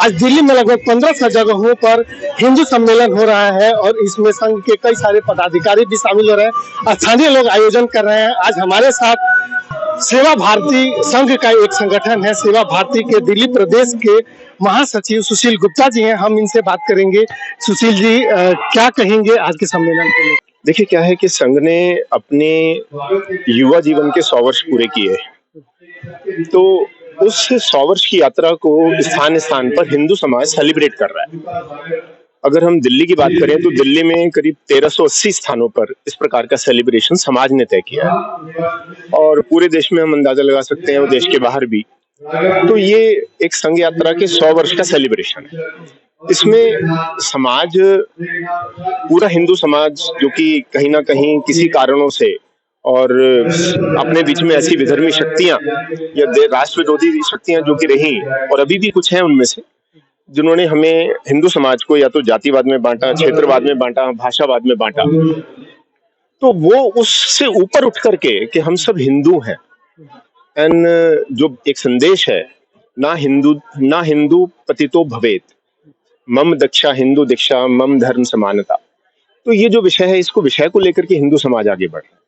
आज दिल्ली में लगभग 1500 जगहों पर हिंदू सम्मेलन हो रहा है और इसमें संघ के कई सारे पदाधिकारी भी शामिल हो रहे हैं। स्थानीय लोग आयोजन कर रहे हैं। आज हमारे साथ सेवा भारती संघ का एक संगठन है, सेवा भारती के दिल्ली प्रदेश के महासचिव सुशील गुप्ता जी हैं। हम इनसे बात करेंगे। सुशील जी, क्या कहेंगे आज के सम्मेलन को? देखिए, क्या है कि संघ ने अपने युवा जीवन के 100 वर्ष पूरे किए, तो उस 100 वर्ष की यात्रा को स्थान स्थान पर हिंदू समाज सेलिब्रेट कर रहा है। अगर हम दिल्ली की बात करें तो दिल्ली में करीब 1380 स्थानों पर इस प्रकार का सेलिब्रेशन समाज ने तय किया है और पूरे देश में हम अंदाजा लगा सकते हैं और देश के बाहर भी। तो ये एक संघ यात्रा के 100 वर्ष का सेलिब्रेशन है। इसमें समाज, पूरा हिंदू समाज, जो कि कहीं ना कहीं किसी कारणों से और अपने बीच में ऐसी विधर्मी शक्तियां या राष्ट्र विरोधी शक्तियां जो कि रही और अभी भी कुछ हैं उनमें से, जिन्होंने हमें हिंदू समाज को या तो जातिवाद में बांटा, क्षेत्रवाद में बांटा, भाषावाद में बांटा, तो वो उससे ऊपर उठ करके कि हम सब हिंदू हैं एंड जो एक संदेश है, ना हिंदू पतितो भवेत, मम दक्षा हिंदू दीक्षा, मम धर्म समानता। तो ये जो विषय है, इसको विषय को लेकर के हिंदू समाज आगे बढ़ रहा है।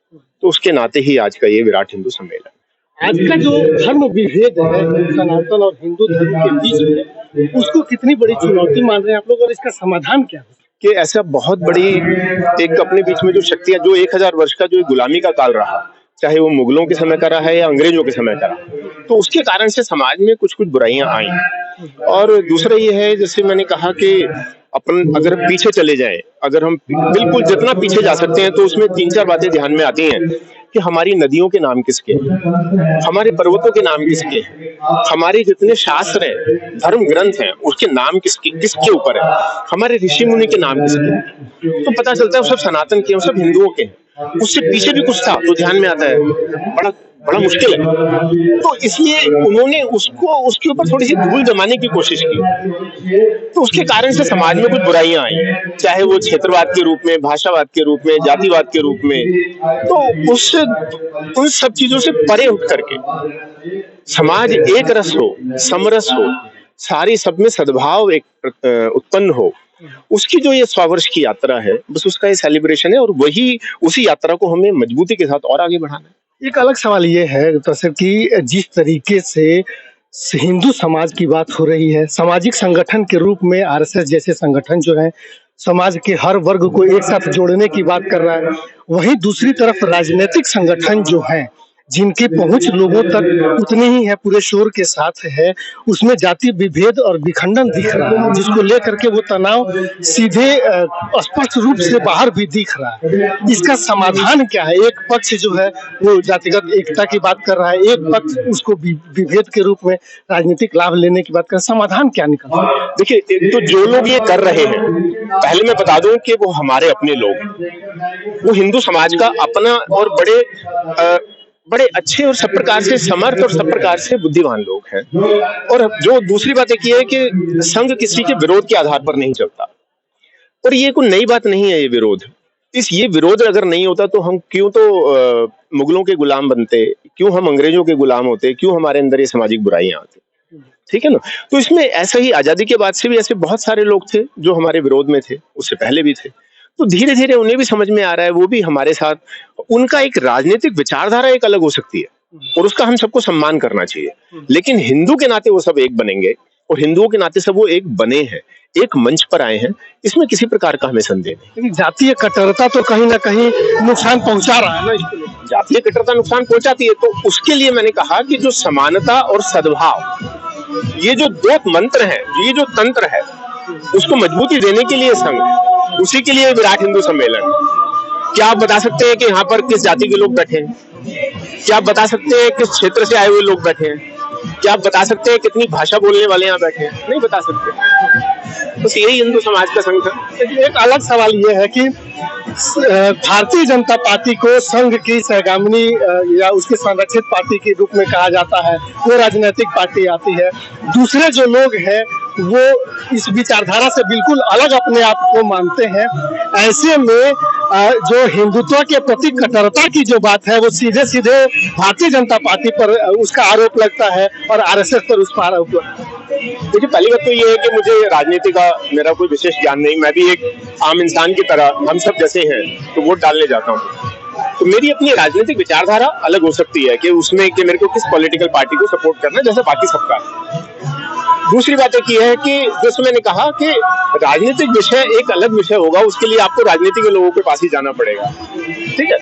तो उसके नाते ही आज का ये विराट हिंदू सम्मेलन। आज का जो धर्म विभेद है सनातन और हिंदू धर्म के बीच में, उसको कितनी बड़ी चुनौती मान रहे हैं आप लोग और इसका समाधान क्या है? कि ऐसा बहुत बड़ी एक अपने बीच में जो शक्तियां, जो 1000 वर्ष का जो गुलामी का काल रहा, चाहे वो मुगलों के समय का रहा है या अंग्रेजों के समय का रहा, तो उसके कारण से समाज में कुछ बुराइयां आई। और दूसरा ये है, जैसे मैंने कहा कि अपन अगर पीछे चले जाएं, अगर हम बिल्कुल जितना पीछे जा सकते हैं, तो उसमें 3-4 बातें ध्यान में आती हैं कि हमारी नदियों के नाम किसके हैं, हमारे पर्वतों के नाम किसके हैं, हमारे जितने शास्त्र हैं, धर्म ग्रंथ हैं, उसके नाम किसके ऊपर है, हमारे ऋषि मुनि के नाम किसके हैं। तो पता चलता है वो सब सनातन के, वो सब हिंदुओं के हैं। उससे पीछे भी कुछ था तो ध्यान में आता है, बड़ा मुश्किल है। तो इसलिए उन्होंने उसके ऊपर थोड़ी सी धूल जमाने की कोशिश की, तो उसके कारण से समाज में कुछ बुराइयां आई, चाहे वो क्षेत्रवाद के रूप में, भाषावाद के रूप में, जातिवाद के रूप में। तो उन सब चीजों से परे उठ करके समाज एक रस हो, समरस हो, सारी सब में सद्भाव एक उत्पन्न हो, उसकी जो ये 100 वर्ष की यात्रा है, बस उसका ये सेलिब्रेशन है और वही उसी यात्रा को हमें मजबूती के साथ और आगे बढ़ाना है। एक अलग सवाल ये है कि जिस तरीके से हिंदू समाज की बात हो रही है, सामाजिक संगठन के रूप में आरएसएस जैसे संगठन जो है समाज के हर वर्ग को एक साथ जोड़ने की बात कर रहा है, वहीं दूसरी तरफ राजनीतिक संगठन जो है, जिनकी पहुंच लोगों तक उतनी ही है, पूरे शोर के साथ है, उसमें जाति विभेद और विखंडन दिख रहा है, जिसको लेकर के वो तनाव सीधे स्पष्ट रूप से बाहर भी दिख रहा है। इसका समाधान क्या है? एक पक्ष जो है वो जातिगत एकता की बात कर रहा है, एक पक्ष उसको विभेद के रूप में राजनीतिक लाभ लेने की बात कर रहा है। समाधान क्या निकल रहा है? देखिए, एक तो जो लोग ये कर रहे हैं, पहले मैं बता दूं कि वो हमारे अपने लोग, वो हिंदू समाज का अपना और बड़े अच्छे और सब प्रकार से समर्थ और सब प्रकार से बुद्धिमान लोग हैं। और जो दूसरी बात एक ये है कि संघ किसी के विरोध के आधार पर नहीं चलता, और ये कोई नई बात नहीं है। ये विरोध, ये विरोध अगर नहीं होता तो हम क्यों तो मुगलों के गुलाम बनते, क्यों हम अंग्रेजों के गुलाम होते, क्यों हमारे अंदर ये सामाजिक बुराइयां आती, ठीक है ना। तो इसमें ऐसा ही आजादी के बाद से भी ऐसे बहुत सारे लोग थे जो हमारे विरोध में थे, उससे पहले भी थे। तो धीरे धीरे उन्हें भी समझ में आ रहा है, वो भी हमारे साथ, उनका एक राजनीतिक विचारधारा एक अलग हो सकती है और उसका हम सबको सम्मान करना चाहिए, लेकिन हिंदू के नाते वो सब एक बनेंगे और हिंदुओं के नाते सब वो एक बने हैं, एक मंच पर आए हैं, इसमें किसी प्रकार का हमें संदेह नहीं। जातीय कट्टरता तो कहीं ना कहीं नुकसान पहुंचा रहा है ना, जातीय कट्टरता नुकसान पहुंचाती है। तो उसके लिए मैंने कहा कि जो समानता और सद्भाव, ये जो दो मंत्र हैं, ये जो तंत्र है, उसको मजबूती देने के लिए संघ, उसी के लिए विराट हिंदू सम्मेलन। क्या आप बता सकते हैं कि यहाँ पर किस जाति के लोग बैठे हैं? क्या आप बता सकते हैं किस क्षेत्र से आए हुए लोग बैठे हैं? क्या आप बता सकते हैं कितनी भाषा बोलने वाले यहाँ बैठे हैं? नहीं बता सकते। बस यही हिंदू समाज का संघ है। एक अलग सवाल ये है कि भारतीय जनता पार्टी को संघ की सहगामिनी या उसके संरक्षित पार्टी के रूप में कहा जाता है, वो राजनीतिक पार्टी आती है। दूसरे जो लोग हैं वो इस विचारधारा से बिल्कुल अलग अपने आप को मानते हैं। ऐसे में जो हिंदुत्व के प्रति कट्टरता की जो बात है वो सीधे सीधे भारतीय जनता पार्टी पर उसका आरोप लगता है और आरएसएस पर उसका आरोप लगता है। देखिए, पहली बात तो ये है कि मुझे राजनीति का मेरा कोई विशेष ज्ञान नहीं, मैं भी एक आम इंसान की तरह हम सब जैसे हैं तो वोट डालने जाता हूँ। तो मेरी अपनी राजनीतिक विचारधारा अलग हो सकती है कि उसमें कि मेरे को किस पॉलिटिकल पार्टी को सपोर्ट करना है, जैसे बाकी सबका। दूसरी बात एक ये है कि जैसे मैंने कहा कि राजनीतिक विषय एक अलग विषय होगा, उसके लिए आपको राजनीति के लोगों के पास ही जाना पड़ेगा, ठीक है।